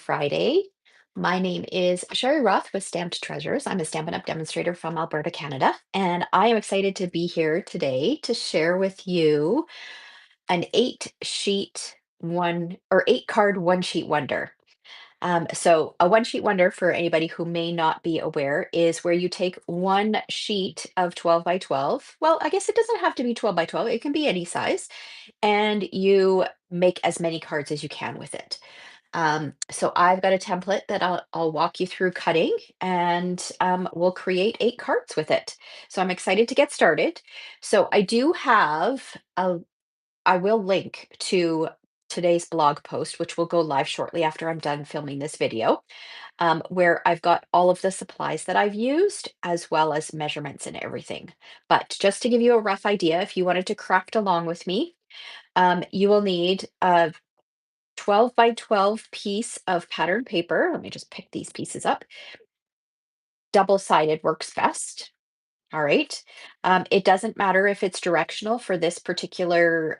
Friday. My name is Sherry Roth with Stamped Treasures. I'm a Stampin' Up! Demonstrator from Alberta, Canada, and I am excited to be here today to share with you an 8 sheet one or 8 card one sheet wonder. So a one sheet wonder, for anybody who may not be aware, is where you take one sheet of 12 by 12. Well, I guess it doesn't have to be 12 by 12, it can be any size, and you make as many cards as you can with it. So I've got a template that I'll walk you through cutting, and we'll create 8 cards with it. So I'm excited to get started. So I will link to today's blog post, which will go live shortly after I'm done filming this video, where I've got all of the supplies that I've used, as well as measurements and everything. But just to give you a rough idea, if you wanted to craft along with me, you will need a 12 by 12 piece of pattern paper. Let me just pick these pieces up. Double-sided works best. All right. It doesn't matter if it's directional for this particular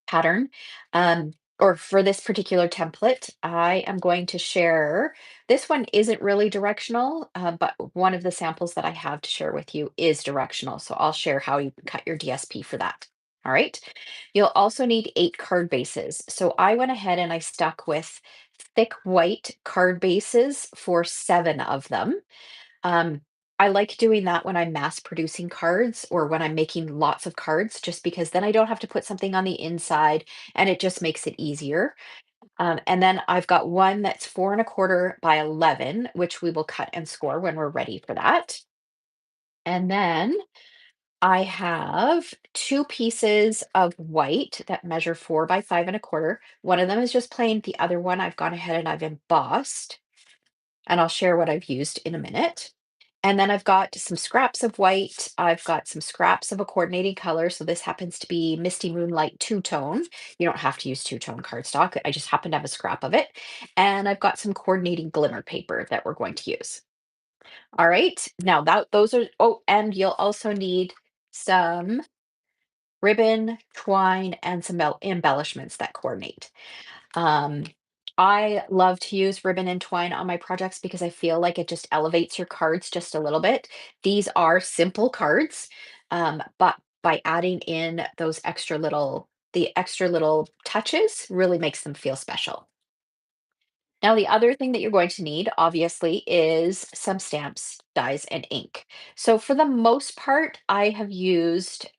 pattern, or for this particular template. I am going to share. This one isn't really directional, but one of the samples that I have to share with you is directional. So I'll share how you can cut your DSP for that. All right. You'll also need 8 card bases. So I went ahead and I stuck with thick white card bases for 7 of them. Um, I like doing that when I'm mass producing cards or when I'm making lots of cards, just because then I don't have to put something on the inside and it just makes it easier. And then I've got one that's 4 1/4 by 11, which we will cut and score when we're ready for that. And then I have 2 pieces of white that measure 4 by 5 1/4. One of them is just plain, the other one I've gone ahead and I've embossed, and I'll share what I've used in a minute. And then I've got some scraps of white. I've got some scraps of a coordinating color. So this happens to be Misty Moonlight two-tone. You don't have to use two-tone cardstock. I just happen to have a scrap of it. And I've got some coordinating glimmer paper that we're going to use. All right. Now that those are, oh, and you'll also need some ribbon, twine, and some embellishments that coordinate. Um, I love to use ribbon and twine on my projects because I feel like it just elevates your cards just a little bit. These are simple cards, but by adding in the extra little touches really makes them feel special. Now, the other thing that you're going to need, obviously, is some stamps, dies, and ink. So for the most part, I have used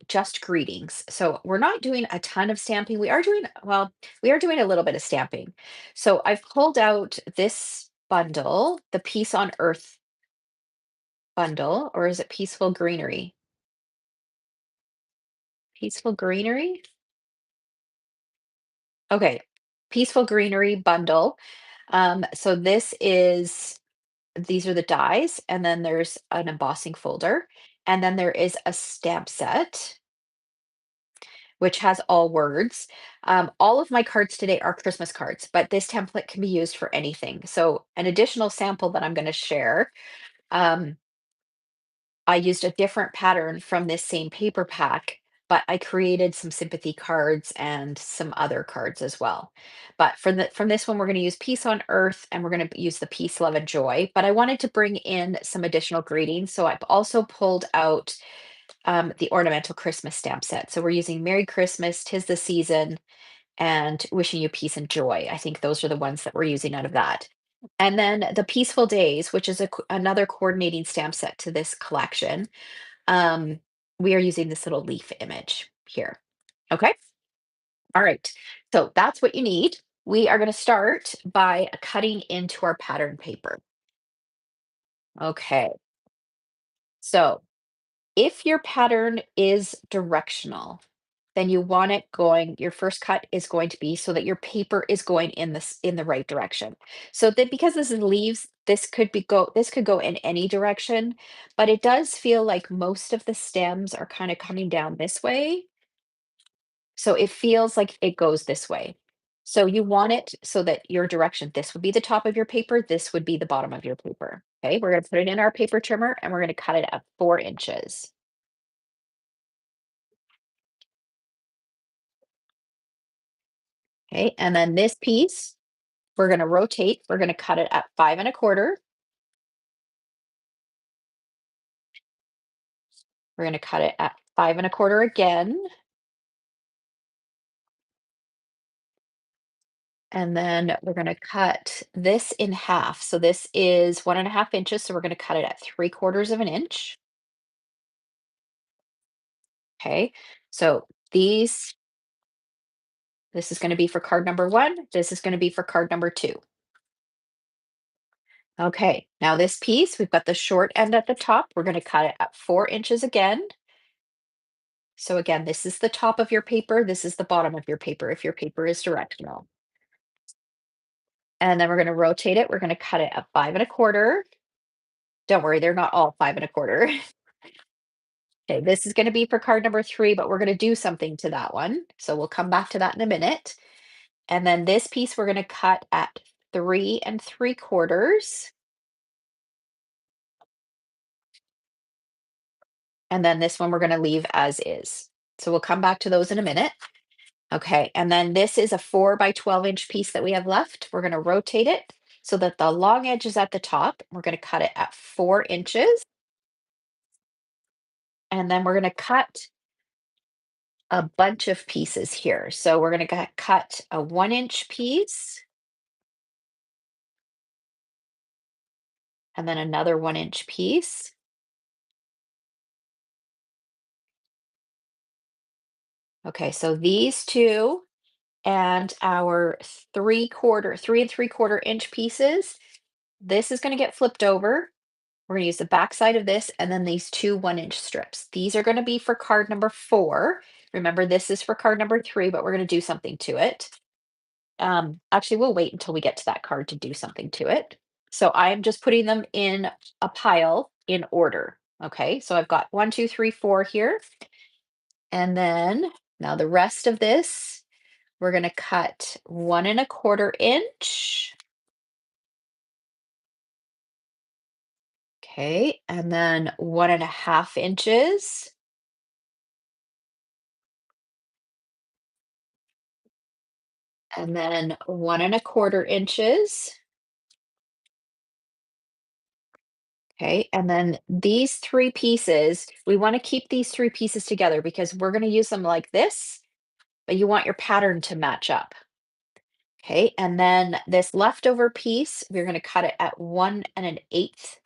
just greetings. So we're not doing a ton of stamping. We are doing a little bit of stamping. So I've pulled out this bundle, the Peace on Earth bundle, or is it Peaceful Greenery? Peaceful Greenery? Okay, Peaceful Greenery bundle. So these are the dies, and then there's an embossing folder, and then there is a stamp set, which has all words. All of my cards today are Christmas cards, but this template can be used for anything. So an additional sample that I'm going to share, um, I used a different pattern from this same paper pack, but I created some sympathy cards and some other cards as well. But from this one, we're going to use Peace on Earth, and we're going to use the Peace, Love, and Joy. But I wanted to bring in some additional greetings, so I've also pulled out the ornamental Christmas stamp set. So we're using Merry Christmas, Tis the Season, and Wishing You Peace and Joy. I think those are the ones that we're using out of that. And then the Peaceful Days, which is another coordinating stamp set to this collection. um, we are using this little leaf image here. Okay. All right. So that's what you need. We are going to start by cutting into our pattern paper. Okay. So if your pattern is directional, then you want it going, your first cut is going to be so that your paper is going in the right direction. So that because this is leaves, this could go in any direction, but it does feel like most of the stems are kind of coming down this way. So it feels like it goes this way. So you want it so that your direction, this would be the top of your paper, this would be the bottom of your paper. Okay, we're going to put it in our paper trimmer and we're going to cut it at 4 inches. Okay, and then this piece, We're going to rotate. We're going to cut it at 5 1/4. We're going to cut it at 5 1/4 again. And then we're going to cut this in half. So this is 1.5 inches. So we're going to cut it at 3/4 of an inch. Okay. So this is going to be for card number one. This is going to be for card number two. Okay. Now this piece, we've got the short end at the top. We're going to cut it at 4 inches again. So again, this is the top of your paper. This is the bottom of your paper if your paper is directional. And then we're going to rotate it. We're going to cut it at 5 1/4. Don't worry, they're not all 5 1/4. Okay, this is going to be for card number three, but we're going to do something to that one. So we'll come back to that in a minute. And then this piece we're going to cut at 3 3/4. And then this one we're going to leave as is. So we'll come back to those in a minute. Okay, and then this is a 4 by 12 inch piece that we have left. We're going to rotate it so that the long edge is at the top. We're going to cut it at 4 inches. And then we're going to cut a bunch of pieces here. So we're going to cut a 1 inch piece and then another 1 inch piece. Okay, so these two and our 3 and 3/4 inch pieces, this is going to get flipped over. We're going to use the back side of this and then these two 1 inch strips. These are going to be for card number four. Remember, this is for card number three, but we're going to do something to it. Actually, we'll wait until we get to that card to do something to it. So I am just putting them in a pile in order. Okay, so I've got one, two, three, four here. And then now the rest of this, we're going to cut 1 1/4 inch. Okay, and then 1.5 inches. And then 1 1/4 inches. Okay, and then these three pieces, we want to keep these three pieces together because we're going to use them like this, but you want your pattern to match up. Okay, and then this leftover piece, we're going to cut it at 1 1/8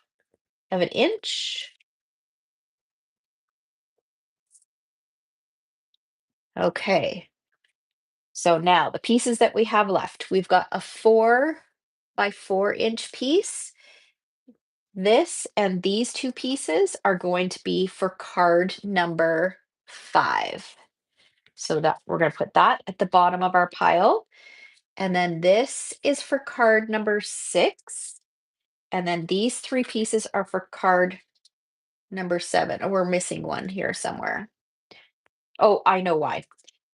of an inch. Okay, so now the pieces that we have left, we've got a 4 by 4 inch piece. This and these two pieces are going to be for card number five. So that we're going to put that at the bottom of our pile. And then this is for card number six. And then these three pieces are for card number seven. Oh, we're missing one here somewhere. Oh, I know why.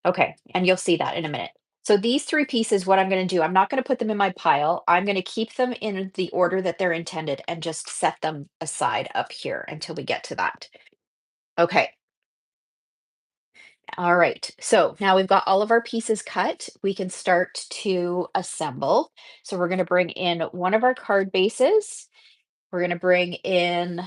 Okay, and you'll see that in a minute. So these three pieces, what I'm going to do, I'm not going to put them in my pile. I'm going to keep them in the order that they're intended and just set them aside up here until we get to that. Okay, all right. So now we've got all of our pieces cut. We can start to assemble. So we're going to bring in one of our card bases. We're going to bring in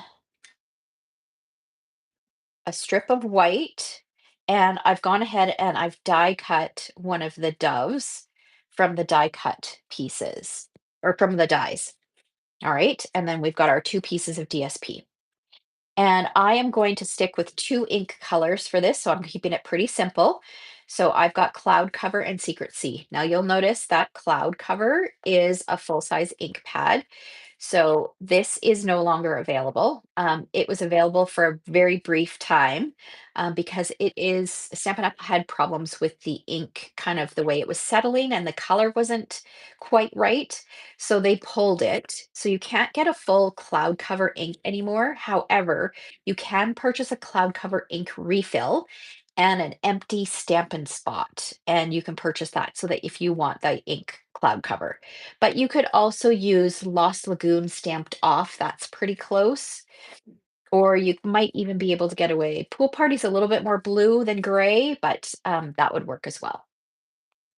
a strip of white, and I've gone ahead and I've die cut one of the doves from the die cut pieces or from the dies. All right, and then we've got our two pieces of DSP. And I am going to stick with two ink colors for this, so I'm keeping it pretty simple. So I've got Cloud Cover and Secret Sea. Now you'll notice that Cloud Cover is a full-size ink pad. So this is no longer available. It was available for a very brief time because Stampin' Up! Had problems with the ink, kind of the way it was settling, and the color wasn't quite right. So they pulled it. So you can't get a full cloud cover ink anymore. However, you can purchase a cloud cover ink refill and an empty Stampin' spot. And you can purchase that so that if you want the ink cloud cover. But you could also use Lost Lagoon stamped off. That's pretty close. Or you might even be able to get away. Pool Party's a little bit more blue than gray, but that would work as well.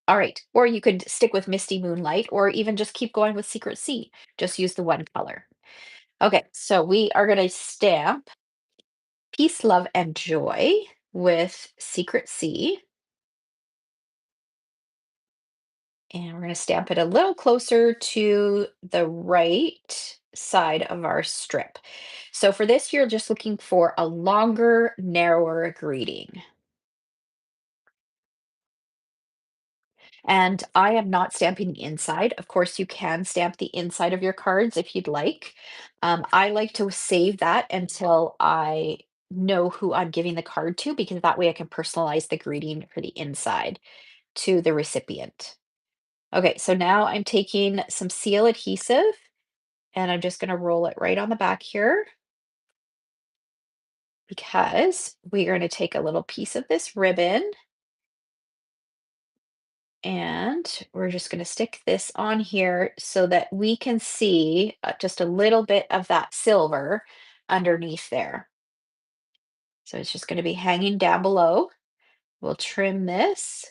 All right. Or you could stick with Misty Moonlight or even just keep going with Secret Sea. Just use the one color. Okay, so we are going to stamp Peace, Love, and Joy with Secret Sea. And we're going to stamp it a little closer to the right side of our strip. So for this, you're just looking for a longer, narrower greeting. And I am not stamping the inside. Of course, you can stamp the inside of your cards if you'd like. I like to save that until I know who I'm giving the card to, because that way I can personalize the greeting for the inside to the recipient. Okay, so now I'm taking some seal adhesive and I'm just going to roll it right on the back here because we are going to take a little piece of this ribbon and we're just going to stick this on here so that we can see just a little bit of that silver underneath there. So it's just going to be hanging down below. We'll trim this.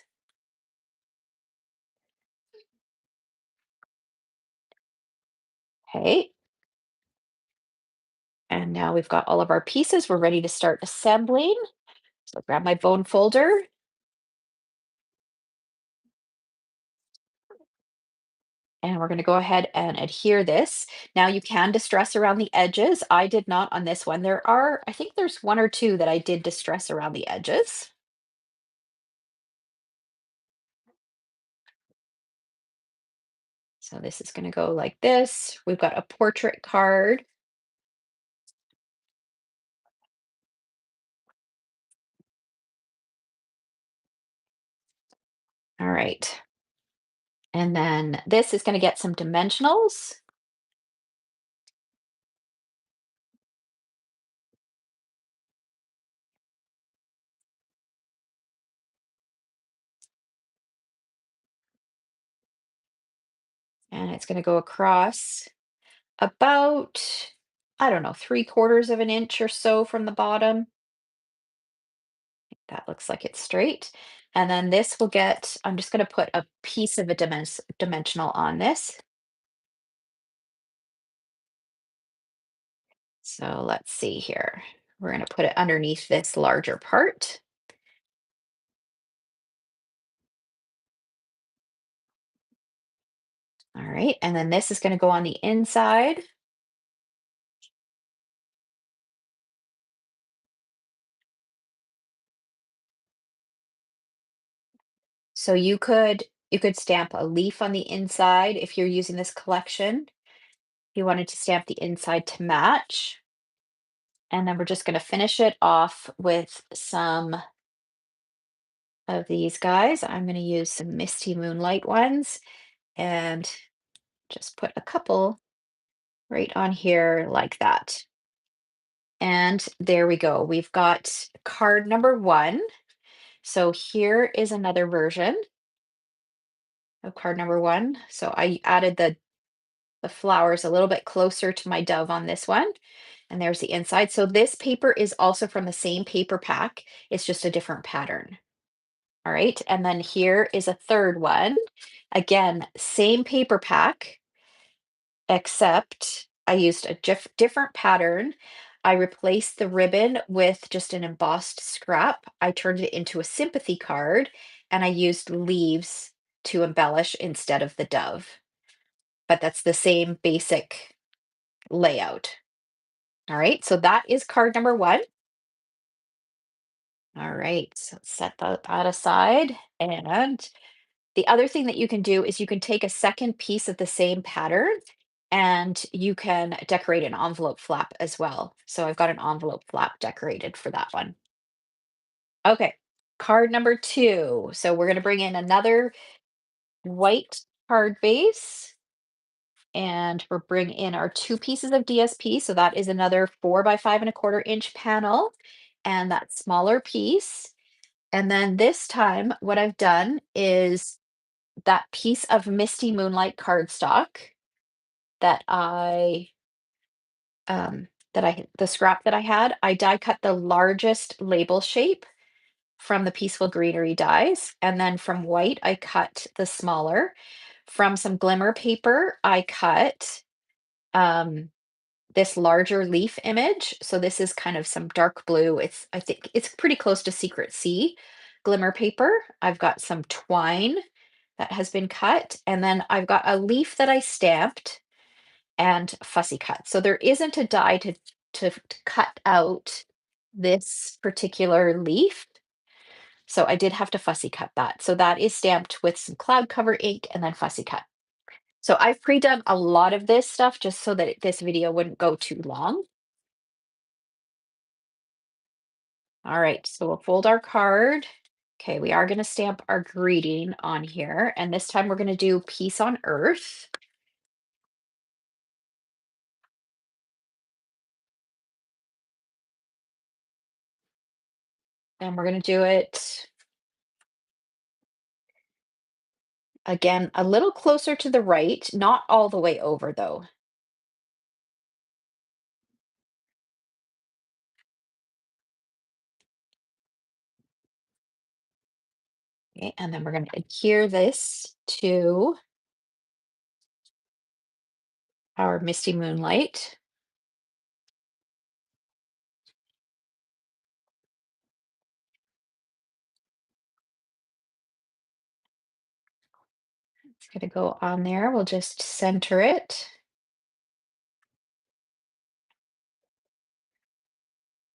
Okay. And now we've got all of our pieces. We're ready to start assembling. So grab my bone folder. And we're going to go ahead and adhere this. Now you can distress around the edges. I did not on this one. I think there's one or two that I did distress around the edges. So this is going to go like this. We've got a portrait card. All right. And then this is going to get some dimensionals. And it's going to go across about, I don't know, 3/4 of an inch or so from the bottom. That looks like it's straight. And then this will get, I'm just going to put a piece of a dimensional on this. So let's see here. We're going to put it underneath this larger part. All right. And then this is going to go on the inside. So you could stamp a leaf on the inside if you're using this collection. If you wanted to stamp the inside to match. And then we're just going to finish it off with some of these guys. I'm going to use some Misty Moonlight ones and just put a couple right on here like that. And there we go. We've got card number one. So here is another version of card number one. So I added the flowers a little bit closer to my dove on this one. And there's the inside. So this paper is also from the same paper pack. It's just a different pattern. All right. And then here is a third one. Again, same paper pack, except I used a different pattern. I replaced the ribbon with just an embossed scrap. I turned it into a sympathy card and I used leaves to embellish instead of the dove. But that's the same basic layout. All right, so that is card number one. All right, so set that aside. And the other thing that you can do is you can take a second piece of the same pattern and you can decorate an envelope flap as well. So I've got an envelope flap decorated for that one. Okay, card number two. So we're going to bring in another white card base and we're bringing in our two pieces of DSP. So that is another 4 by 5 1/4 inch panel and that smaller piece. And then this time, what I've done is that piece of Misty Moonlight cardstock that the scrap that I had, I die cut the largest label shape from the Peaceful Greenery dies, and then from white, I cut the smaller. From some glimmer paper, I cut um, this larger leaf image. So this is kind of some dark blue. I think it's pretty close to Secret Sea glimmer paper. I've got some twine that has been cut, and then I've got a leaf that I stamped and fussy cut. So there isn't a die to cut out this particular leaf. So I did have to fussy cut that. So that is stamped with some cloud cover ink and then fussy cut. So I've pre-done a lot of this stuff just so that this video wouldn't go too long. All right, so we'll fold our card. Okay, we are going to stamp our greeting on here, and this time we're going to do peace on earth. And we're going to do it again a little closer to the right, not all the way over though. Okay, and then we're going to adhere this to our Misty Moonlight. It's going to go on there. We'll just center it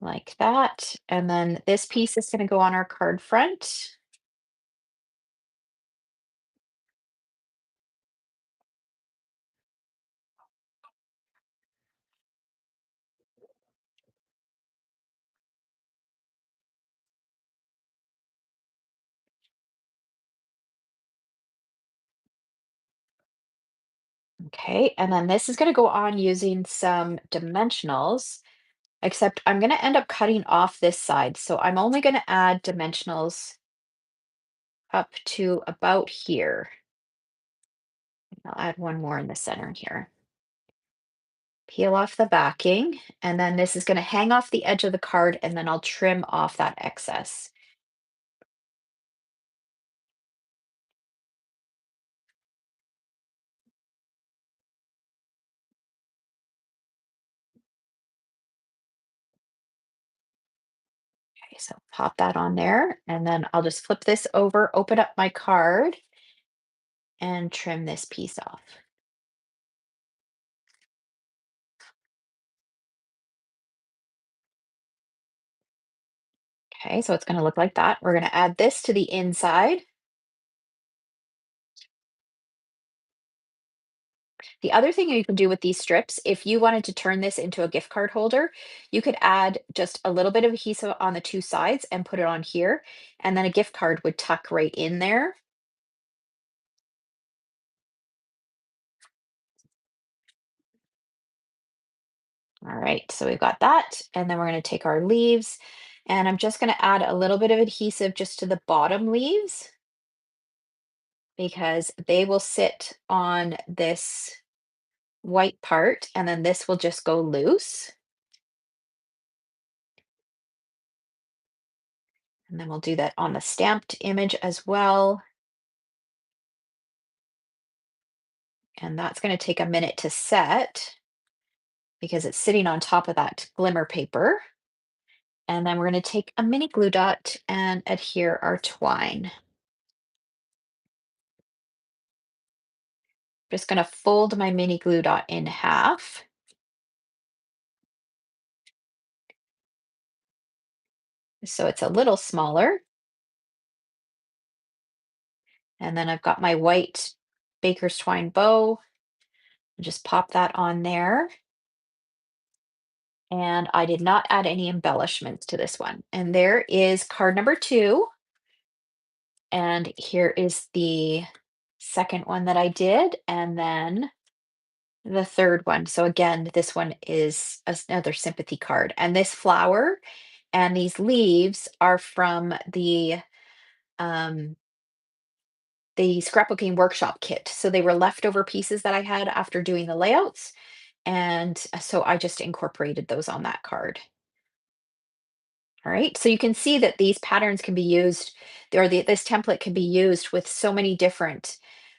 like that. And then this piece is going to go on our card front. Okay, and then this is going to go on using some dimensionals, except I'm going to end up cutting off this side. So I'm only going to add dimensionals up to about here. I'll add one more in the center here. Peel off the backing, and then this is going to hang off the edge of the card, and then I'll trim off that excess. Okay, so pop that on there, and then I'll just flip this over, open up my card, and trim this piece off. Okay, so it's going to look like that. We're going to add this to the inside. The other thing you can do with these strips, if you wanted to turn this into a gift card holder, you could add just a little bit of adhesive on the two sides and put it on here, and then a gift card would tuck right in there. All right, so we've got that, and then we're going to take our leaves, and I'm just going to add a little bit of adhesive just to the bottom leaves because they will sit on this white part, and then this will just go loose. And then we'll do that on the stamped image as well. And that's going to take a minute to set because it's sitting on top of that glimmer paper. And then we're going to take a mini glue dot and adhere our twine. Just going to fold my mini glue dot in half. So it's a little smaller. And then I've got my white baker's twine bow. Just pop that on there. And I did not add any embellishments to this one. And there is card number 2. And here is the second one that I did, and then the third one. So again, this one is another sympathy card. And this flower and these leaves are from um, the scrapbooking workshop kit. So they were leftover pieces that I had after doing the layouts. And so I just incorporated those on that card. All right, so you can see that these patterns can be used, or this template can be used with so many different,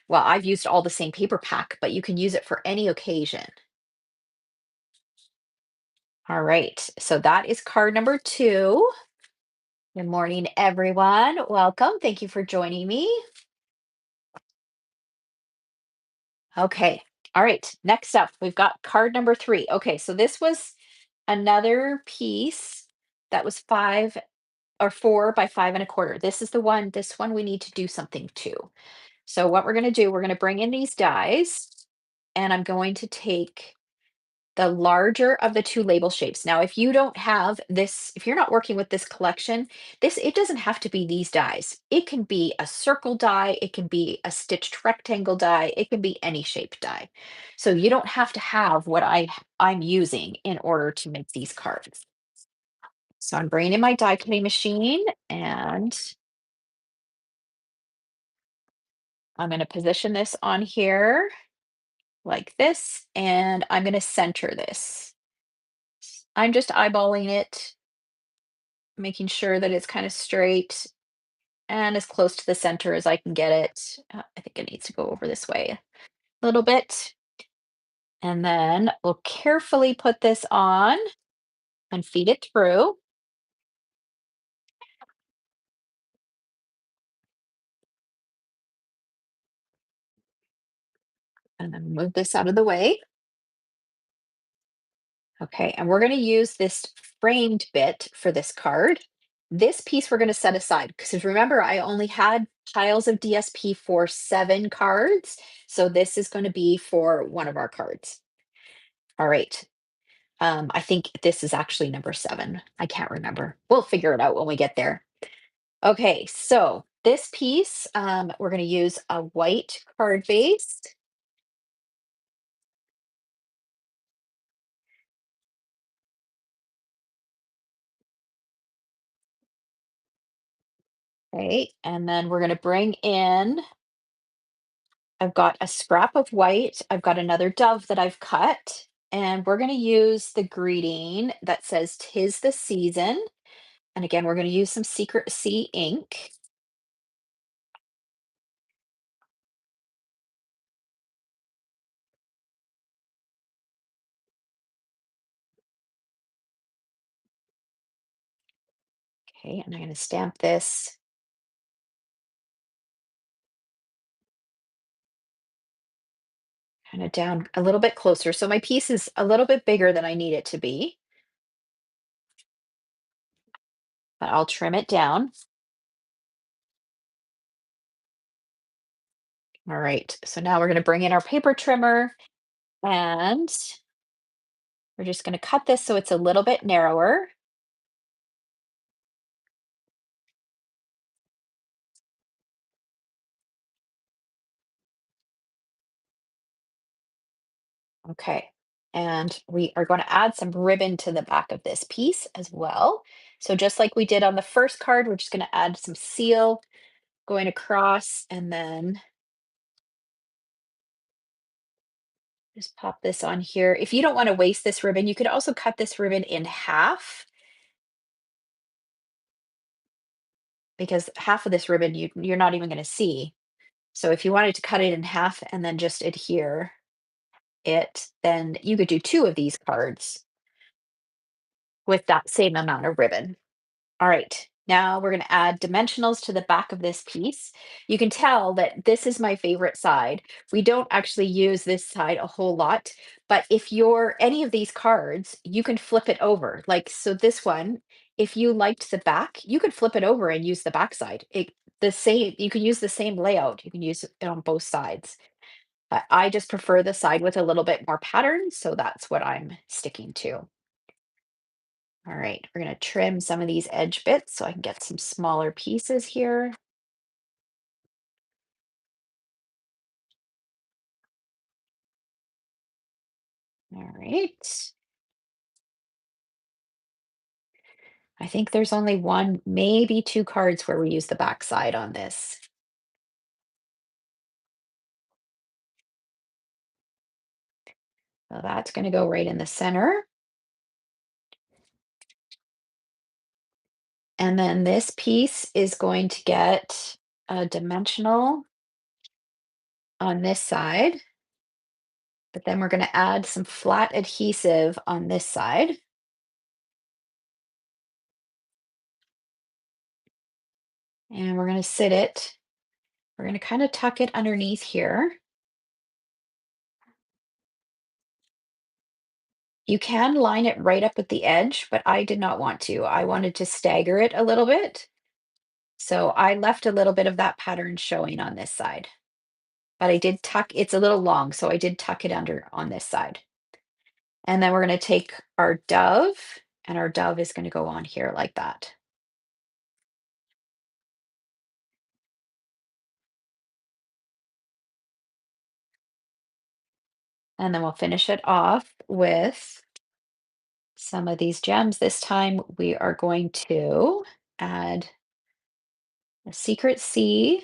well, I've used all the same paper pack, but you can use it for any occasion. All right, so that is card number two. Good morning, everyone. Welcome. Thank you for joining me. Okay. All right. Next up, we've got card number three. Okay. So this was another piece that was 4 by 5 1/4. This is the one, this one we need to do something to. So what we're going to do, we're going to bring in these dies and I'm going to take the larger of the two label shapes. Now, if you don't have this, if you're not working with this collection, it doesn't have to be these dies. It can be a circle die, it can be a stitched rectangle die, it can be any shape die. So you don't have to have what I'm using in order to make these cards. So I'm bringing in my die cutting machine and I'm going to position this on here like this, and I'm going to center this. I'm just eyeballing it, making sure that it's kind of straight and as close to the center as I can get it. I think it needs to go over this way a little bit. And then we'll carefully put this on and feed it through. And then move this out of the way. Okay, and we're going to use this framed bit for this card. This piece we're going to set aside because remember, I only had piles of DSP for 7 cards. So this is going to be for one of our cards. All right. I think this is actually number 7. I can't remember. We'll figure it out when we get there. Okay, so this piece, we're going to use a white card base. Okay, and then we're going to bring in, I've got a scrap of white. I've got another dove that I've cut, and we're going to use the greeting that says "'Tis the season." And again, we're going to use some Secret Sea ink. Okay, and I'm going to stamp this kind of down a little bit closer. So my piece is a little bit bigger than I need it to be, but I'll trim it down. All right, so now we're going to bring in our paper trimmer and we're just going to cut this so it's a little bit narrower. Okay, and we are going to add some ribbon to the back of this piece as well. So just like we did on the first card, we're just going to add some seal going across and then just pop this on here. If you don't want to waste this ribbon, you could also cut this ribbon in half because half of this ribbon you're not even going to see. So if you wanted to cut it in half and then just adhere it, then you could do 2 of these cards with that same amount of ribbon. All right, now we're going to add dimensionals to the back of this piece. You can tell that this is my favorite side. We don't actually use this side a whole lot, but if you're any of these cards, you can flip it over. Like, so this one, if you liked the back, you could flip it over and use the back side. The same, you can use the same layout. You can use it on both sides. I just prefer the side with a little bit more pattern, so that's what I'm sticking to. All right, we're going to trim some of these edge bits so I can get some smaller pieces here. All right. I think there's only one, maybe 2 cards where we use the back side on this. So that's going to go right in the center. And then this piece is going to get a dimensional on this side, but then we're going to add some flat adhesive on this side. And we're going to sit it. We're going to kind of tuck it underneath here. You can line it right up at the edge, but I did not want to. I wanted to stagger it a little bit. So I left a little bit of that pattern showing on this side. But I did tuck, it's a little long, so I did tuck it under on this side. And then we're going to take our dove, and our dove is going to go on here like that. And then we'll finish it off with some of these gems. This time we are going to add a secret C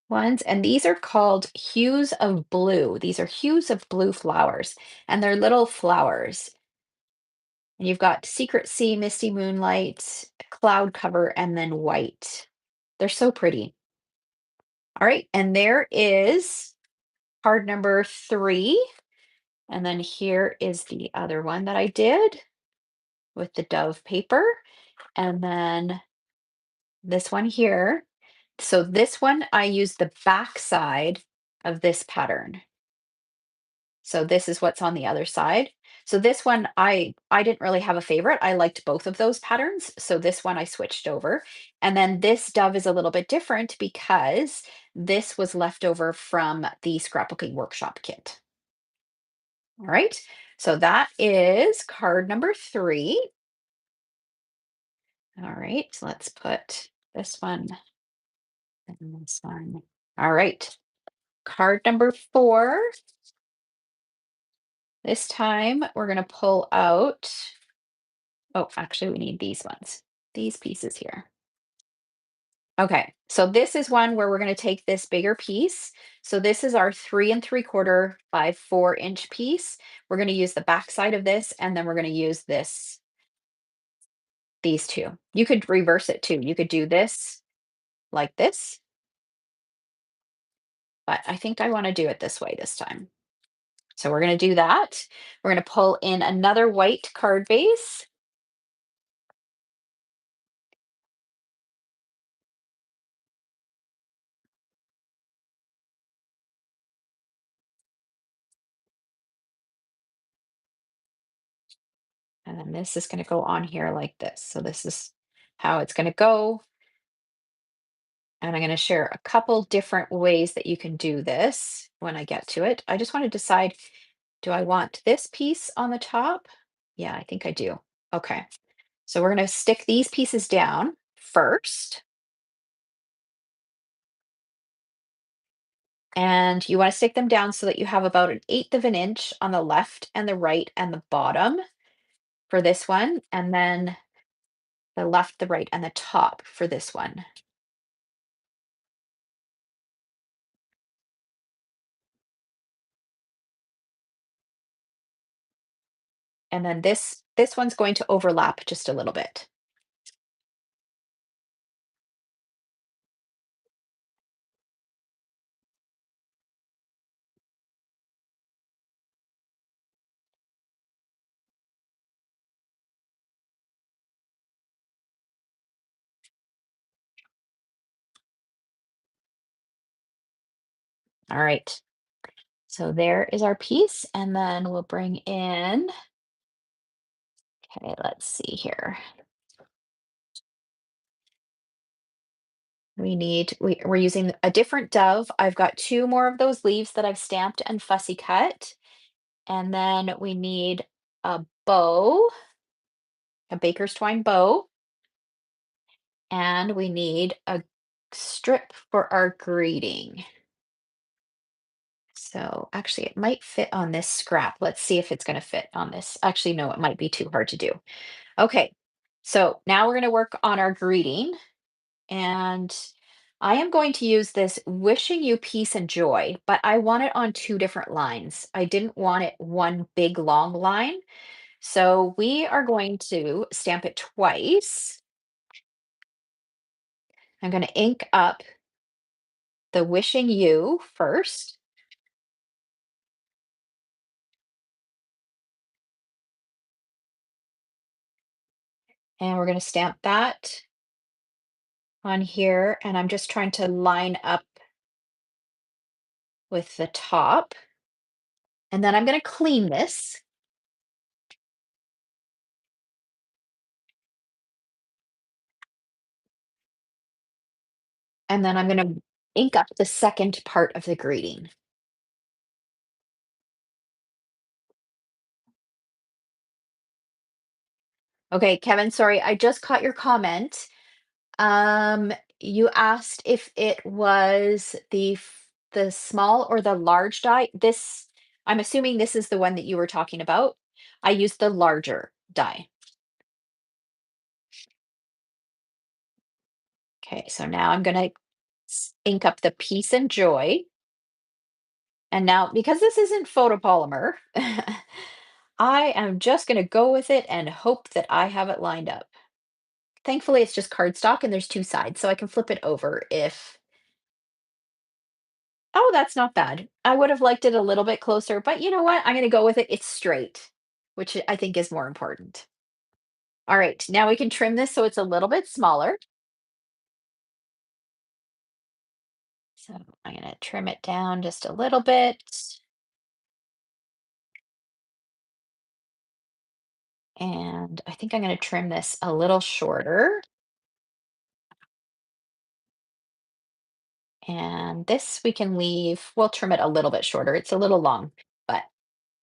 ones, and these are called hues of blue. These are hues of blue flowers, and they're little flowers. And you've got secret sea, misty moonlight, cloud cover, and then white. They're so pretty. All right, and there is card number 3. And then here is the other one that I did with the dove paper. And then this one here. So this one, I used the back side of this pattern. So this is what's on the other side. So this one, I didn't really have a favorite. I liked both of those patterns. So this one I switched over. And then this dove is a little bit different because this was left over from the scrapbooking workshop kit. All right. So that is card number 3. All right. So let's put this one and this one. All right. Card number 4. This time we're going to pull out. Oh, actually, we need these ones, these pieces here. Okay, so this is one where we're going to take this bigger piece. So this is our 3 3/4 by 4 inch piece. We're going to use the back side of this, and then we're going to use these two. You could reverse it too. You could do this like this, but I think I want to do it this way this time. So we're going to do that. We're going to pull in another white card base. And then this is going to go on here like this. So this is how it's going to go. And I'm going to share a couple different ways that you can do this when I get to it. I just want to decide, do I want this piece on the top? Yeah, I think I do. Okay. So we're going to stick these pieces down first. And you want to stick them down so that you have about 1/8 of an inch on the left and the right and the bottom for this one. And then the left, the right, and the top for this one. And then this one's going to overlap just a little bit. All right. So there is our piece, and then we'll bring in, okay, let's see here. We're using a different dove. I've got 2 more of those leaves that I've stamped and fussy cut. And then we need a bow, a baker's twine bow, and we need a strip for our greeting. So actually, it might fit on this scrap. Let's see if it's going to fit on this. Actually, no, it might be too hard to do. Okay, so now we're going to work on our greeting. And I am going to use this wishing you peace and joy, but I want it on 2 different lines. I didn't want it one big long line. So we are going to stamp it twice. I'm going to ink up the wishing you first, and we're going to stamp that on here. And I'm just trying to line up with the top. And then I'm going to clean this. And then I'm going to ink up the second part of the greeting. Okay, Kevin, sorry, I just caught your comment. You asked if it was the small or the large die. I'm assuming this is the one that you were talking about. I used the larger die. Okay, so now I'm gonna ink up the peace and joy. And now, because this isn't photopolymer, I am just gonna go with it and hope that I have it lined up. Thankfully, it's just cardstock and there's two sides, so I can flip it over if. Oh, that's not bad. I would have liked it a little bit closer, but you know what? I'm gonna go with it. It's straight, which I think is more important. All right, now we can trim this so it's a little bit smaller. So I'm gonna trim it down just a little bit. And I think I'm gonna trim this a little shorter. And this we can leave, we'll trim it a little bit shorter. It's a little long, but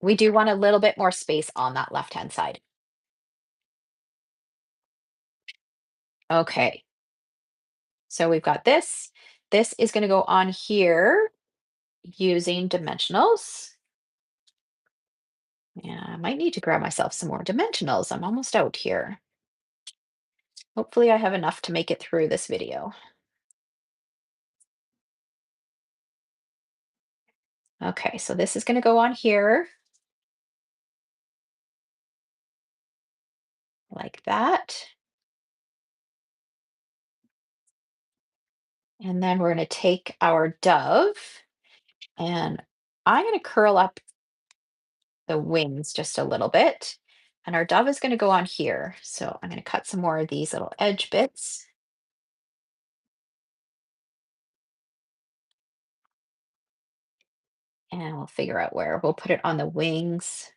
we do want a little bit more space on that left-hand side. Okay, so we've got this. This is gonna go on here using dimensionals. Yeah, I might need to grab myself some more dimensionals. I'm almost out here. Hopefully I have enough to make it through this video. Okay, so this is gonna go on here like that. And then we're gonna take our dove and I'm gonna curl up the wings just a little bit. And our dove is gonna go on here. So I'm gonna cut some more of these little edge bits. And we'll figure out where. We'll put it on the wings.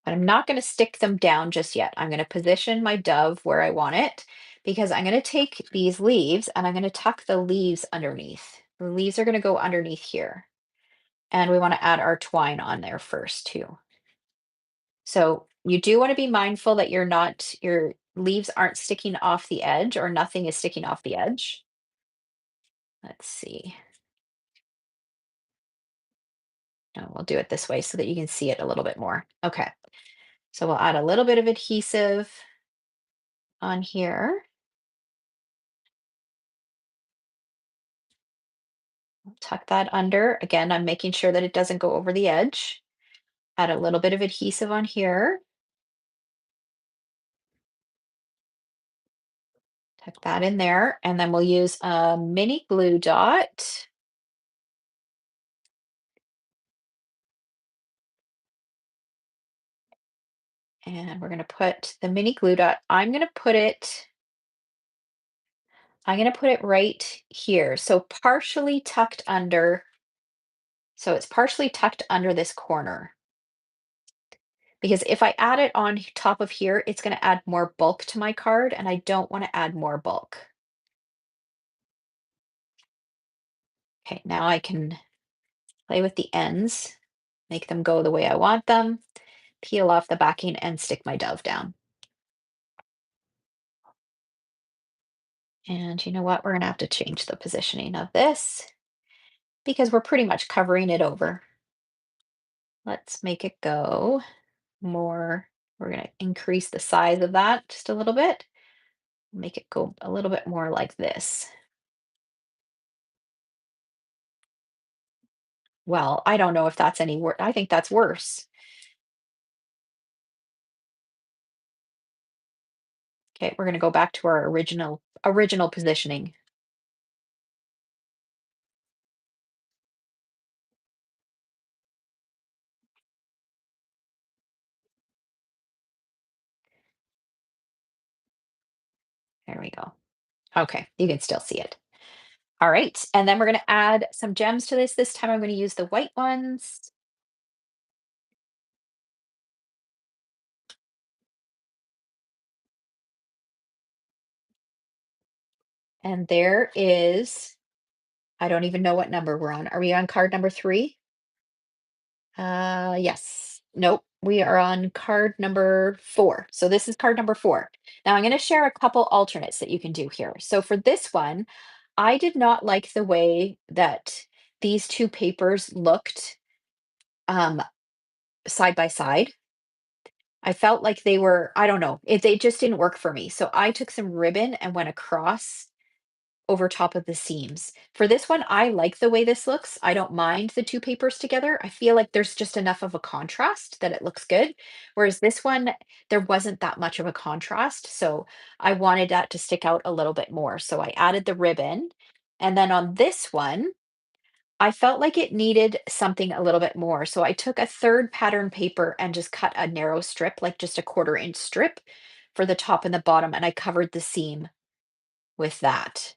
But I'm not going to stick them down just yet. I'm going to position my dove where I want it because I'm going to take these leaves and I'm going to tuck the leaves underneath. The leaves are going to go underneath here. And we want to add our twine on there first too. So you do want to be mindful that your leaves aren't sticking off the edge or nothing is sticking off the edge. Let's see. No, we'll do it this way so that you can see it a little bit more. Okay. So we'll add a little bit of adhesive on here. Tuck that under. Again, I'm making sure that it doesn't go over the edge. Add a little bit of adhesive on here. Tuck that in there. And then we'll use a mini glue dot. And we're going to put the mini glue dot. I'm going to put it right here. So partially tucked under. So it's partially tucked under this corner. Because if I add it on top of here, it's going to add more bulk to my card, and I don't want to add more bulk. Okay, now I can play with the ends, make them go the way I want them, peel off the backing, and stick my dove down. And you know what? We're going to have to change the positioning of this because we're pretty much covering it over. Let's make it go more. We're going to increase the size of that just a little bit, make it go a little bit more like this. Well, I don't know if that's any worse. I think that's worse. Okay, we're gonna go back to our original positioning. There we go. Okay, you can still see it. All right, and then we're gonna add some gems to this. This time I'm gonna use the white ones. And there is, I don't even know what number we're on. Are we on card number 3? Yes. Nope. We are on card number 4. So this is card number 4. Now I'm going to share a couple alternates that you can do here. So for this one, I did not like the way that these two papers looked um, side by side. I felt like they were, I don't know, they just didn't work for me. So I took some ribbon and went across over top of the seams. For this one, I like the way this looks. I don't mind the two papers together. I feel like there's just enough of a contrast that it looks good. Whereas this one, there wasn't that much of a contrast. So I wanted that to stick out a little bit more. So I added the ribbon. And then on this one, I felt like it needed something a little bit more. So I took a third pattern paper and just cut a narrow strip, like just a 1/4 inch strip for the top and the bottom. And I covered the seam with that.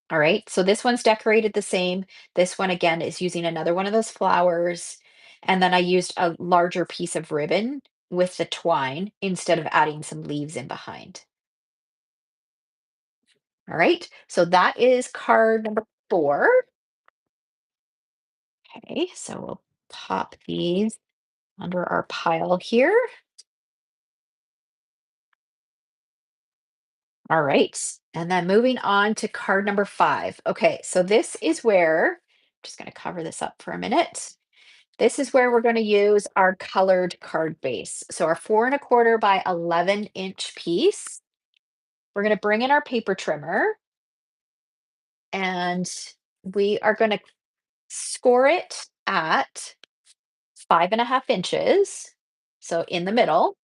All right, so this one's decorated the same. This one again is using another one of those flowers. And then I used a larger piece of ribbon with the twine instead of adding some leaves in behind. All right, so that is card number 4. Okay, so we'll pop these under our pile here. All right, and then moving on to card number 5. Okay, so this is where, I'm just going to cover this up for a minute. This is where we're going to use our colored card base. So our 4 1/4 by 11-inch piece. We're going to bring in our paper trimmer and we are going to score it at 5 1/2 inches. So in the middle.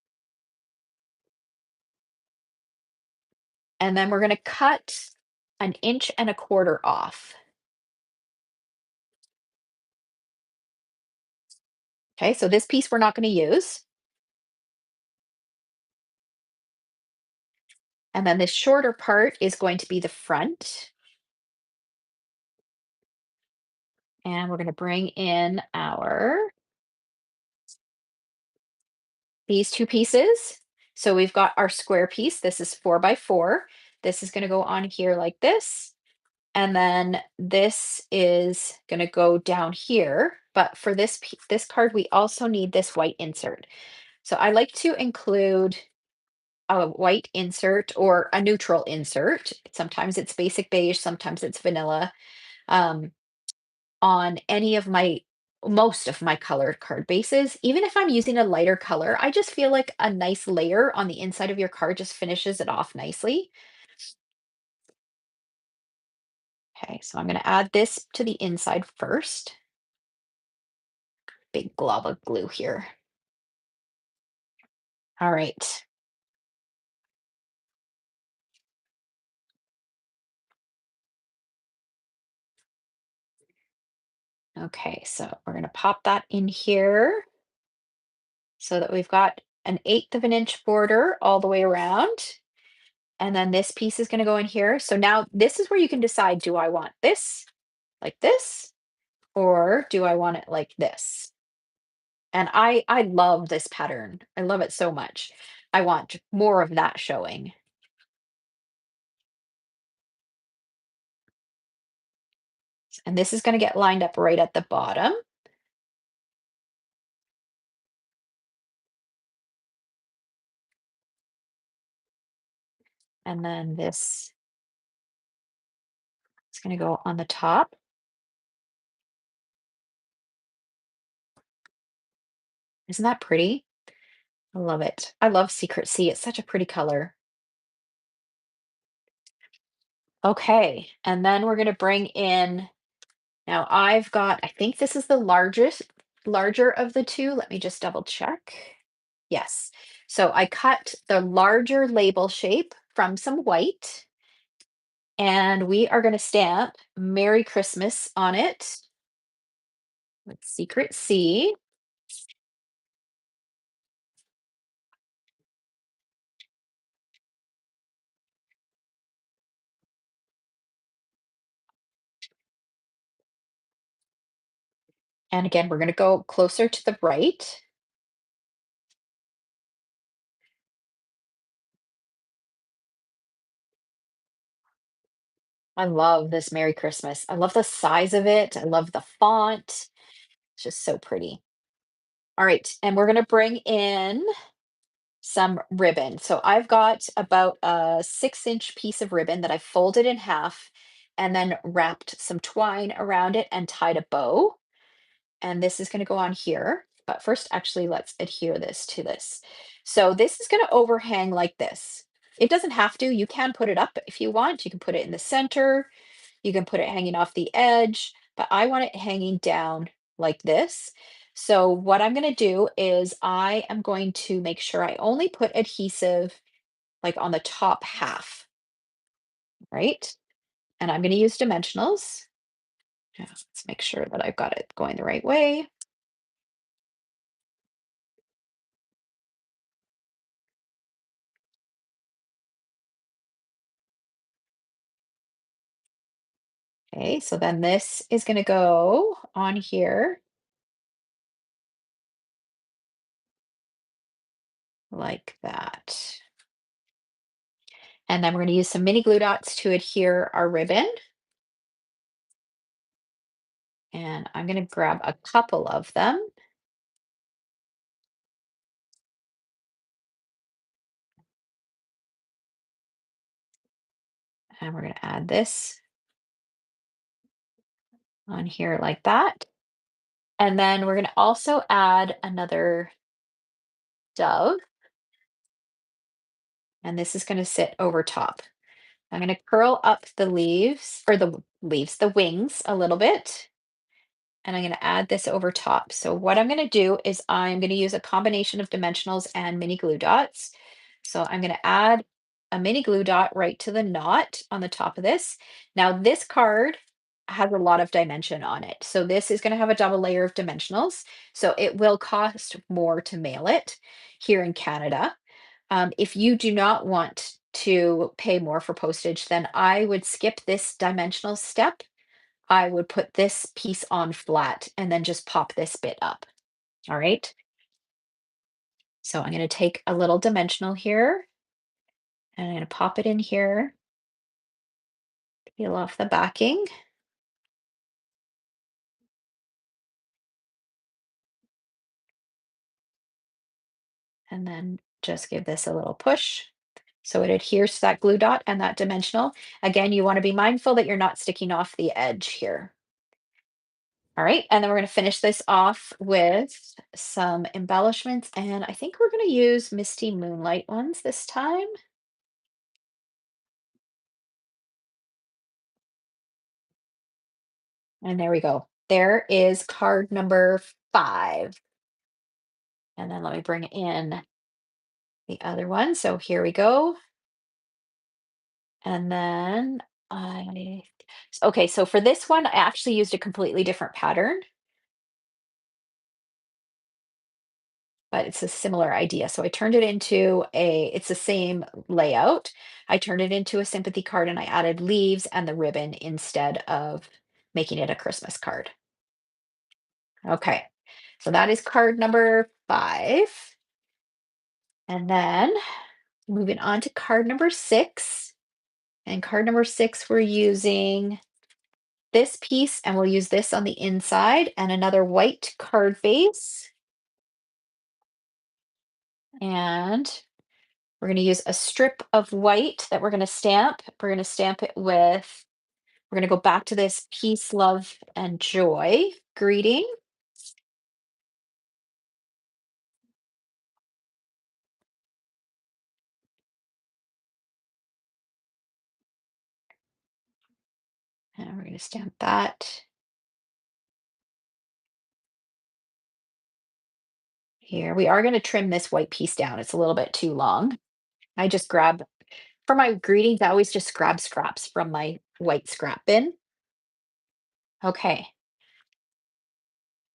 And then we're going to cut 1 1/4 inch off. Okay, so this piece we're not going to use. And then this shorter part is going to be the front. And we're going to bring in these two pieces. So we've got our square piece. This is 4 by 4. This is going to go on here like this. And then this is going to go down here. But for this card, we also need this white insert. So I like to include a white insert or a neutral insert. Sometimes it's basic beige, sometimes it's vanilla. Um, on any of my most of my colored card bases. Even if I'm using a lighter color, I just feel like a nice layer on the inside of your card just finishes it off nicely. Okay, so I'm going to add this to the inside first. Big glob of glue here. All right. Okay, so we're going to pop that in here so that we've got an 1/8 of an inch border all the way around. And then this piece is going to go in here. So now this is where you can decide, do I want this like this? Or do I want it like this? And I love this pattern. I love it so much. I want more of that showing. And this is going to get lined up right at the bottom. And then this is going to go on the top. Isn't that pretty? I love it. I love Secret Sea. It's such a pretty color. Okay. And then we're going to bring in, now I've got, I think this is the larger of the two. Let me just double check. Yes. So I cut the larger label shape from some white, and we are going to stamp Merry Christmas on it with Secret C. And again, we're going to go closer to the right. I love this Merry Christmas. I love the size of it. I love the font. It's just so pretty. All right, and we're going to bring in some ribbon. So I've got about a 6-inch piece of ribbon that I folded in half and then wrapped some twine around it and tied a bow. And this is going to go on here. But first, actually, let's adhere this to this. So this is going to overhang like this. It doesn't have to. You can put it up if you want. You can put it in the center. You can put it hanging off the edge, but I want it hanging down like this. So what I'm going to do is I am going to make sure I only put adhesive like on the top half, right? And I'm going to use dimensionals. Yeah, let's make sure that I've got it going the right way. Okay, so then this is going to go on here like that. And then we're going to use some mini glue dots to adhere our ribbon. And I'm going to grab a couple of them. And we're going to add this on here like that. And then we're going to also add another dove. And this is going to sit over top. I'm going to curl up the leaves or the wings a little bit. And I'm going to add this over top. So what I'm going to do is I'm going to use a combination of dimensionals and mini glue dots. So I'm going to add a mini glue dot right to the knot on the top of this. Now this card has a lot of dimension on it. So this is going to have a double layer of dimensionals. So it will cost more to mail it here in Canada. If you do not want to pay more for postage, then I would skip this dimensional step. I would put this piece on flat and then just pop this bit up. All right. So I'm going to take a little dimensional here and I'm going to pop it in here, peel off the backing, and then just give this a little push so it adheres to that glue dot and that dimensional. Again, you want to be mindful that you're not sticking off the edge here. All right, and then we're going to finish this off with some embellishments, and I think we're going to use Misty Moonlight ones this time. And there we go. There is card number 5. And then let me bring in the other one. So here we go. And then okay, so for this one, I actually used a completely different pattern, but it's a similar idea. So I turned it into it's the same layout. I turned it into a sympathy card and I added leaves and the ribbon instead of making it a Christmas card. Okay, so that is card number 5. And then moving on to card number 6. And card number 6, we're using this piece and we'll use this on the inside and another white card base. And we're going to use a strip of white that we're going to stamp. We're going to stamp it with, we're going to go back to this peace, love, and joy greeting. And we're going to stamp that. Here, we are going to trim this white piece down. It's a little bit too long. I just grab, for my greetings, I always just grab scraps from my white scrap bin. Okay,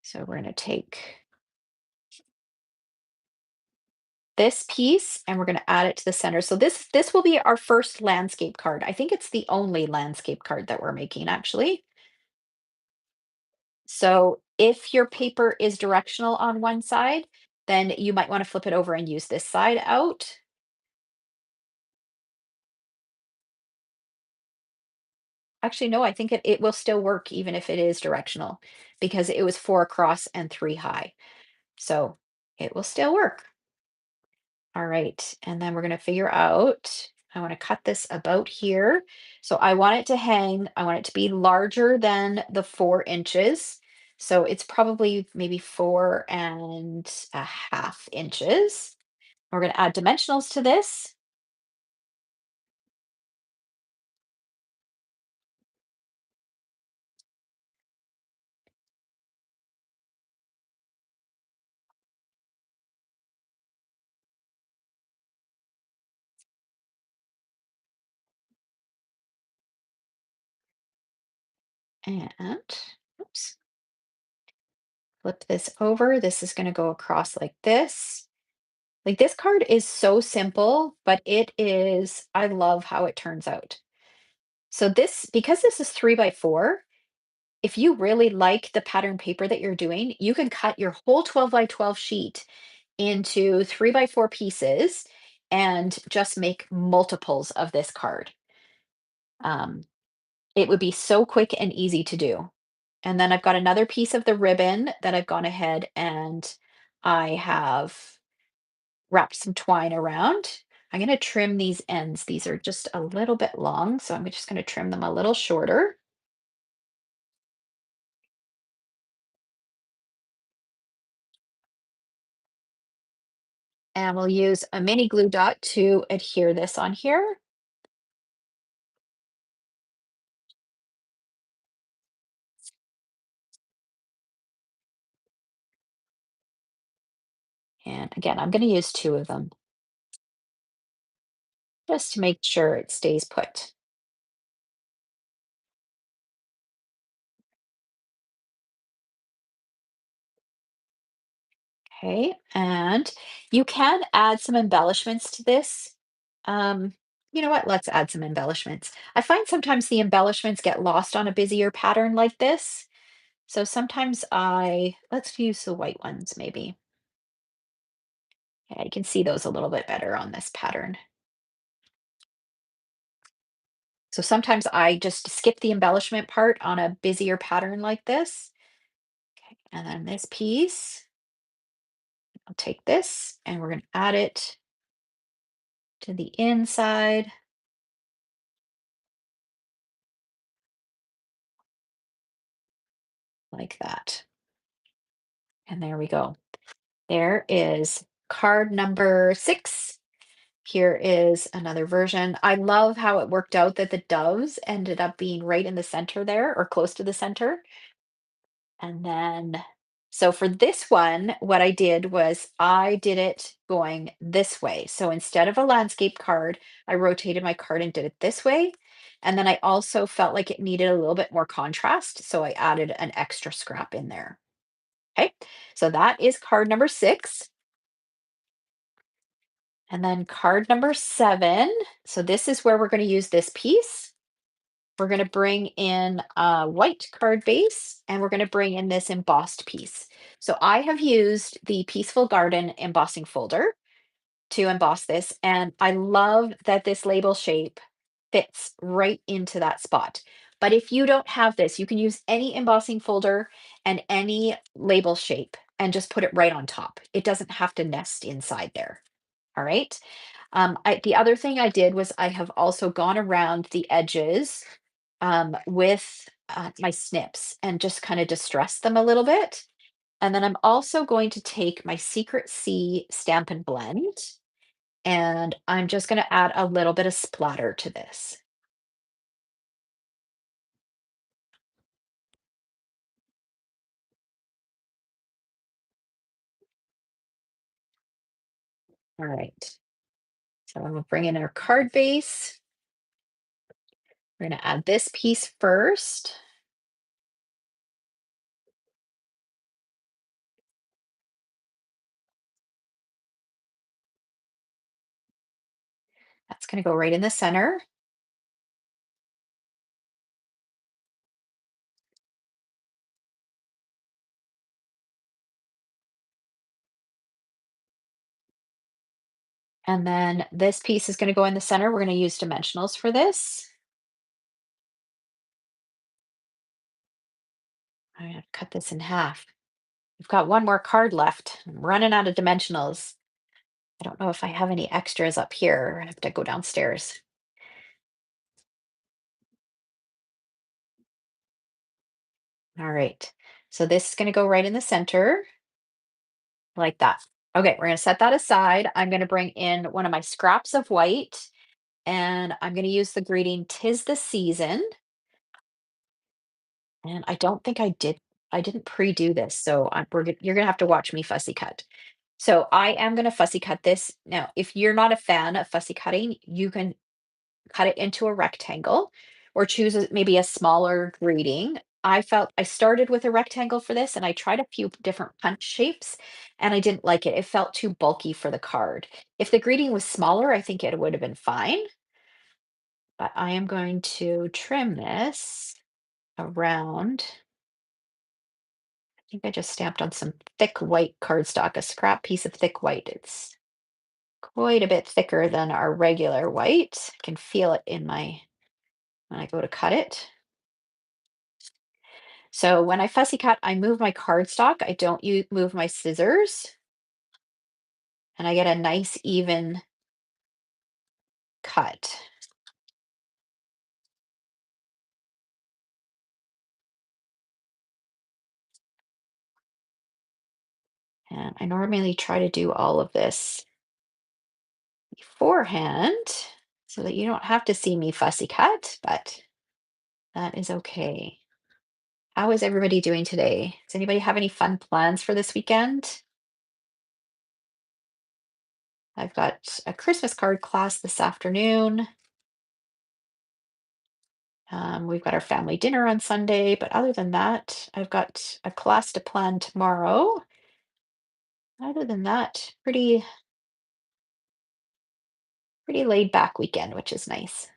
so we're going to take this piece and we're going to add it to the center. So this will be our first landscape card. I think it's the only landscape card that we're making actually. So if your paper is directional on one side, then you might want to flip it over and use this side out. Actually, no, I think it will still work even if it is directional because it was 4 across and 3 high. So it will still work. All right, and then we're going to figure out, I want to cut this about here. So I want it to hang, I want it to be larger than the 4 inches. So it's probably maybe 4.5 inches. We're going to add dimensionals to this. And oops, flip this over. This is going to go across like this. Like this card is so simple, but it is, I love how it turns out. So this, because this is 3 by 4, if you really like the pattern paper that you're doing, you can cut your whole 12 by 12 sheet into 3 by 4 pieces and just make multiples of this card. Um, it would be so quick and easy to do. And then I've got another piece of the ribbon that I've gone ahead and I have wrapped some twine around. I'm going to trim these ends. These are just a little bit long, so I'm just going to trim them a little shorter. And we'll use a mini glue dot to adhere this on here. And again, I'm going to use 2 of them just to make sure it stays put. Okay, and you can add some embellishments to this. Um, you know what? Let's add some embellishments. I find sometimes the embellishments get lost on a busier pattern like this. So sometimes let's use the white ones maybe. Yeah, you can see those a little bit better on this pattern. So sometimes I just skip the embellishment part on a busier pattern like this. Okay, and then this piece, I'll take this and we're going to add it to the inside like that. And there we go. There is card number 6. Here is another version. I love how it worked out that the doves ended up being right in the center there or close to the center. And then, so for this one, what I did was I did it going this way. So instead of a landscape card, I rotated my card and did it this way. And then I also felt like it needed a little bit more contrast. So I added an extra scrap in there. Okay. So that is card number 6. And then card number 7. So this is where we're going to use this piece. We're going to bring in a white card base and we're going to bring in this embossed piece. So I have used the Peaceful Garden embossing folder to emboss this, and I love that this label shape fits right into that spot. But if you don't have this, you can use any embossing folder and any label shape and just put it right on top. It doesn't have to nest inside there. All right. The other thing I did was I have also gone around the edges with my snips and just kind of distressed them a little bit. And then I'm also going to take my Secret C Stampin' Blend and I'm just going to add a little bit of splatter to this. All right. So I'm gonna bring in our card base. We're gonna add this piece first. That's gonna go right in the center. And then this piece is gonna go in the center. We're gonna use dimensionals for this. I'm gonna cut this in half. We've got one more card left. I'm running out of dimensionals. I don't know if I have any extras up here. I have to go downstairs. All right. So this is going to go right in the center like that. Okay, we're going to set that aside. I'm going to bring in one of my scraps of white and I'm going to use the greeting "Tis the season." And I don't think I didn't pre-do this. So you're going to have to watch me fussy cut. So I am going to fussy cut this. Now, if you're not a fan of fussy cutting, you can cut it into a rectangle or choose maybe a smaller greeting. I felt I started with a rectangle for this and I tried a few different punch shapes and I didn't like it. It felt too bulky for the card. If the greeting was smaller, I think it would have been fine, but I am going to trim this around. I think I just stamped on some thick white cardstock, a scrap piece of thick white. It's quite a bit thicker than our regular white. I can feel it in my when I go to cut it. So when I fussy cut, I move my cardstock. I don't move my scissors, and I get a nice even cut. And I normally try to do all of this beforehand so that you don't have to see me fussy cut, but that is okay. How is everybody doing today? Does anybody have any fun plans for this weekend? I've got a Christmas card class this afternoon. We've got our family dinner on Sunday, but other than that, I've got a class to plan tomorrow. Other than that, pretty laid back weekend, which is nice.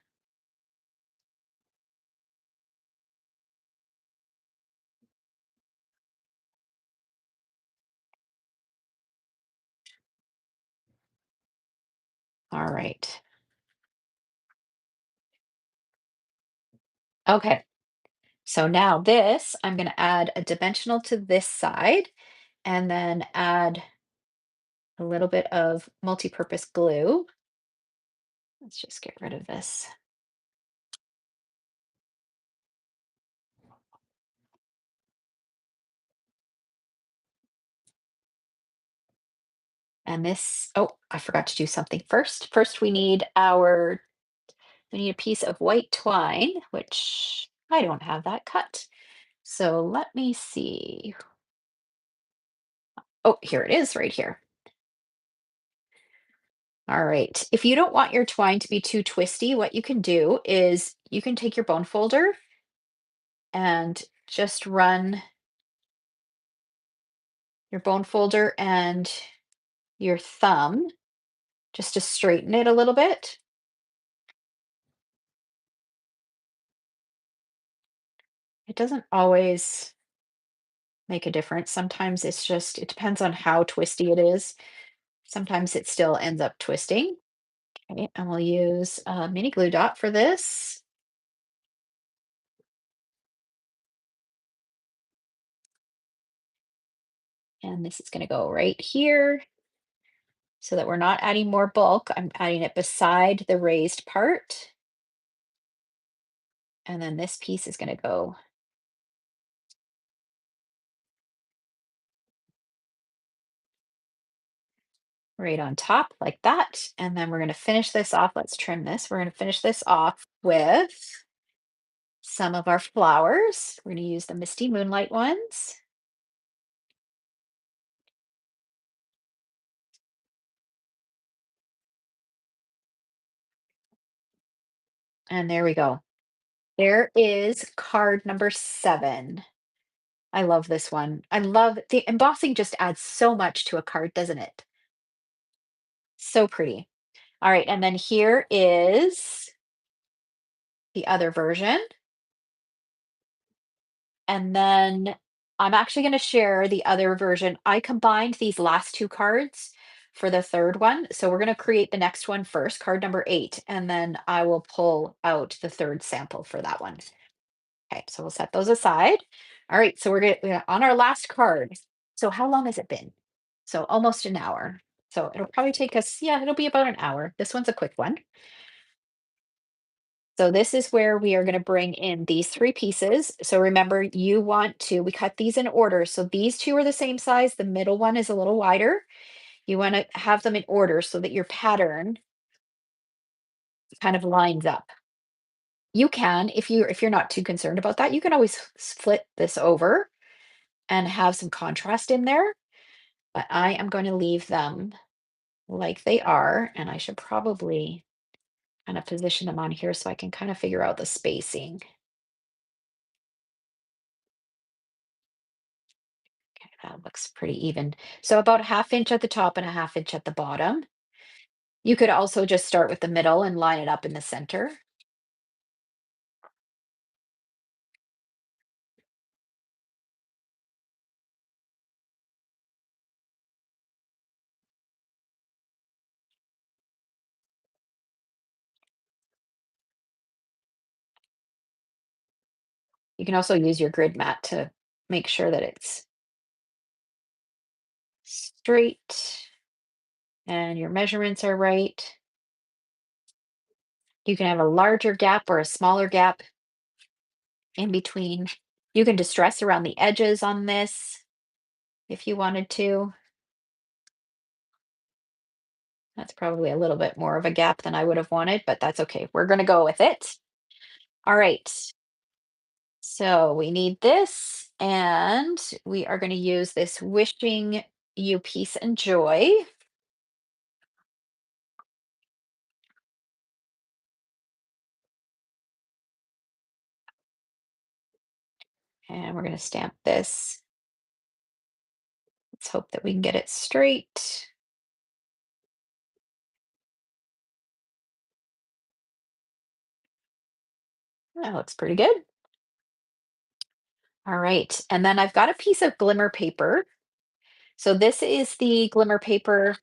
All right. Okay. So now this, I'm going to add a dimensional to this side and then add a little bit of multi-purpose glue. Let's just get rid of this. And this, oh, I forgot to do something first. First, we need a piece of white twine, which I don't have that cut. So let me see. Oh, here it is right here. All right. If you don't want your twine to be too twisty, what you can do is you can take your bone folder and just run your bone folder and your thumb just to straighten it a little bit. It doesn't always make a difference. Sometimes it depends on how twisty it is. Sometimes it still ends up twisting. Okay, and we'll use a mini glue dot for this. And this is going to go right here so that we're not adding more bulk. I'm adding it beside the raised part. And then this piece is going to go right on top like that. And then we're going to finish this off. Let's trim this. We're going to finish this off with some of our flowers. We're going to use the Misty Moonlight ones. And there we go. There is card number 7. I love this one. I love the embossing just adds so much to a card, doesn't it? So pretty. All right, and then here is the other version. And then I'm actually going to share the other version. I combined these last two cards for the third one. So we're going to create the next one first, card number 8, and then I will pull out the third sample for that one. Okay, so we'll set those aside. All right, so we're on our last card. So how long has it been? So almost an hour. So it'll probably take us, yeah, it'll be about an hour. This one's a quick one. So this is where we are going to bring in these 3 pieces. So remember, we cut these in order. So these 2 are the same size. The middle one is a little wider. You want to have them in order so that your pattern kind of lines up. You can, if you're not too concerned about that, you can always flip this over and have some contrast in there. But I am going to leave them like they are, and I should probably kind of position them on here so I can kind of figure out the spacing. That looks pretty even. So about a half inch at the top and a half inch at the bottom. You could also just start with the middle and line it up in the center. You can also use your grid mat to make sure that it's straight and your measurements are right. You can have a larger gap or a smaller gap in between. You can distress around the edges on this if you wanted to. That's probably a little bit more of a gap than I would have wanted, but that's okay. We're going to go with it. All right. So we need this, and we are going to use this wishing you peace and joy. And we're going to stamp this. Let's hope that we can get it straight. That looks pretty good. All right. And then I've got a piece of glimmer paper. So this is the glimmer paper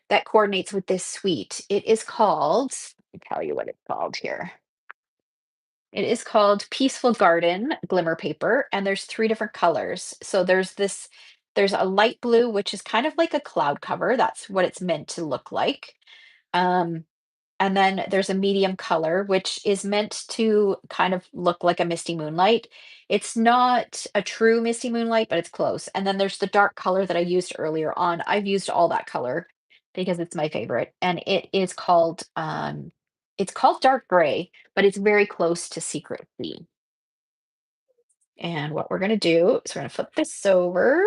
that coordinates with this suite. It is called, let me tell you what it's called here. It is called Peaceful Garden Glimmer Paper, and there's 3 different colors. So there's a light blue, which is kind of like a cloud cover. That's what it's meant to look like. Um, and then there's a medium color, which is meant to kind of look like a misty moonlight. It's not a true misty moonlight, but it's close. And then there's the dark color that I used earlier on. I've used all that color because it's my favorite, and it's called dark gray, but it's very close to secret sea. And what we're going to do is we're going to flip this over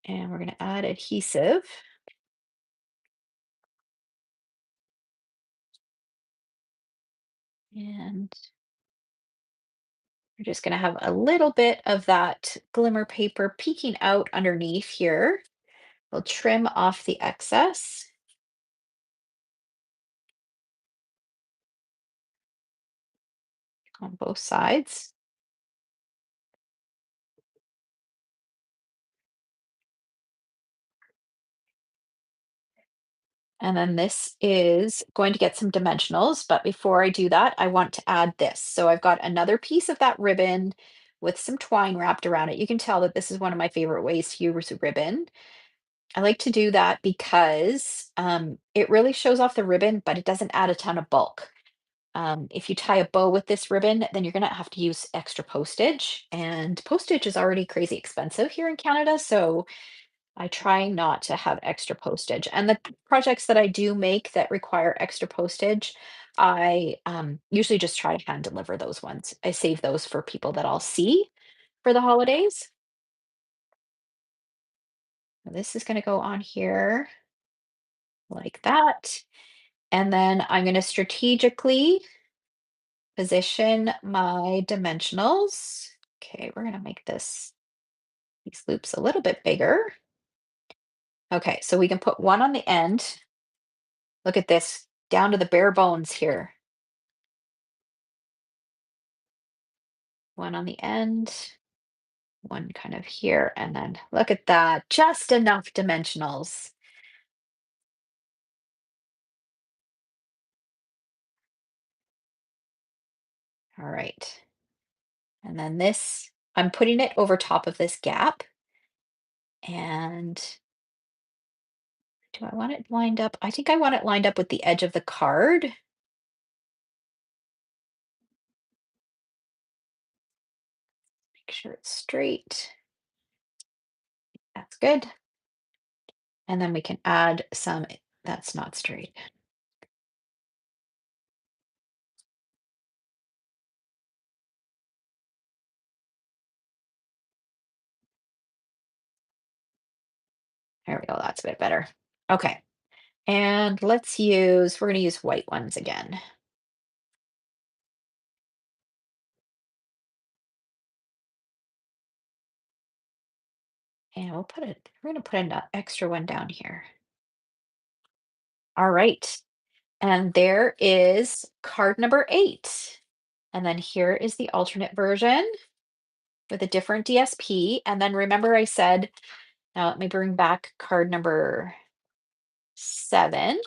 and we're going to add adhesive. And we're just going to have a little bit of that glimmer paper peeking out underneath here. We'll trim off the excess on both sides. And then this is going to get some dimensionals, but before I do that, I want to add this. So I've got another piece of that ribbon with some twine wrapped around it. You can tell that this is one of my favorite ways to use ribbon. I like to do that because it really shows off the ribbon, but it doesn't add a ton of bulk. If you tie a bow with this ribbon, then you're going to have to use extra postage, and postage is already crazy expensive here in Canada. So I try not to have extra postage. And the projects that I do make that require extra postage, I usually just try to hand deliver those ones. I save those for people that I'll see for the holidays. This is going to go on here like that. And then I'm going to strategically position my dimensionals. Okay, we're going to make these loops a little bit bigger. Okay, so we can put one on the end. Look at this, down to the bare bones here. One on the end, one kind of here, and then look at that, just enough dimensionals. All right. And then this, I'm putting it over top of this gap. And do I want it lined up? I think I want it lined up with the edge of the card. Make sure it's straight. That's good. And then we can add some, that's not straight. There we go, that's a bit better. Okay, and we're gonna use white ones again. And we're gonna put an extra one down here. All right, and there is card number 8. And then here is the alternate version with a different DSP. And then remember I said, now let me bring back card number 7.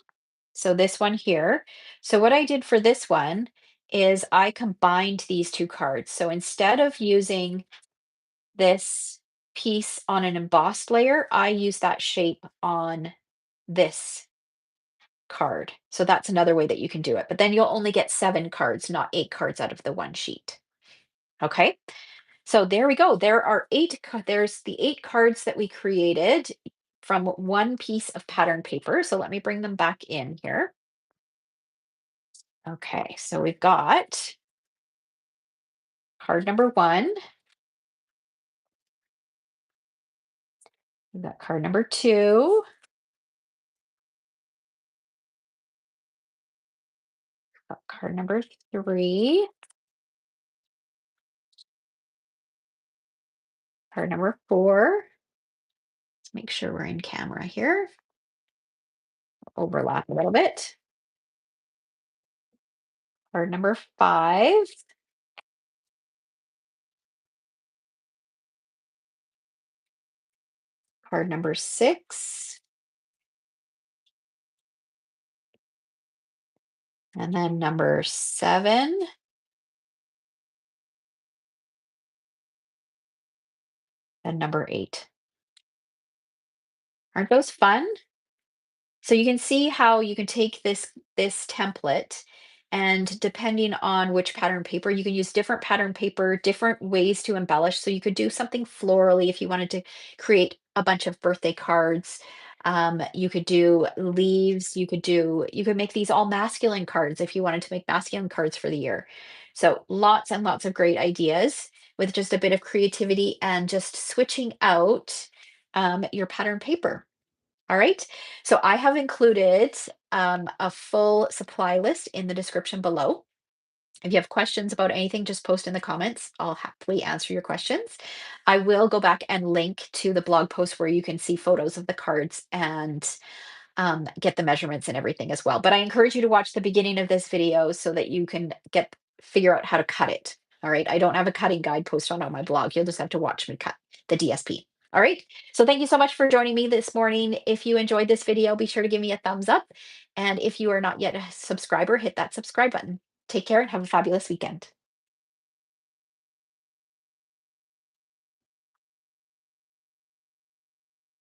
So this one here. So what I did for this one is I combined these two cards. So instead of using this piece on an embossed layer, I use that shape on this card. So that's another way that you can do it. But then you'll only get 7 cards, not 8 cards out of the one sheet. Okay. So there we go. There's the 8 cards that we created from one piece of pattern paper. So let me bring them back in here. Okay, so we've got card number 1. We've got card number 2. Got card number 3. Card number 4. Let's make sure we're in camera here. Overlap a little bit. Card number 5. Card number 6. And then number 7. And number 8. Aren't those fun? So you can see how you can take this template, and depending on which pattern paper, you can use different pattern paper, different ways to embellish. So you could do something florally if you wanted to create a bunch of birthday cards. You could do leaves. You could make these all masculine cards if you wanted to make masculine cards for the year. So lots and lots of great ideas with just a bit of creativity and just switching out your pattern paper. All right. So I have included a full supply list in the description below. If you have questions about anything, just post in the comments. I'll happily answer your questions. I will go back and link to the blog post where you can see photos of the cards and get the measurements and everything as well. But I encourage you to watch the beginning of this video so that you can figure out how to cut it. All right. I don't have a cutting guide posted on my blog. You'll just have to watch me cut the DSP. All right. So thank you so much for joining me this morning. If you enjoyed this video, be sure to give me a thumbs up. And if you are not yet a subscriber, hit that subscribe button. Take care and have a fabulous weekend.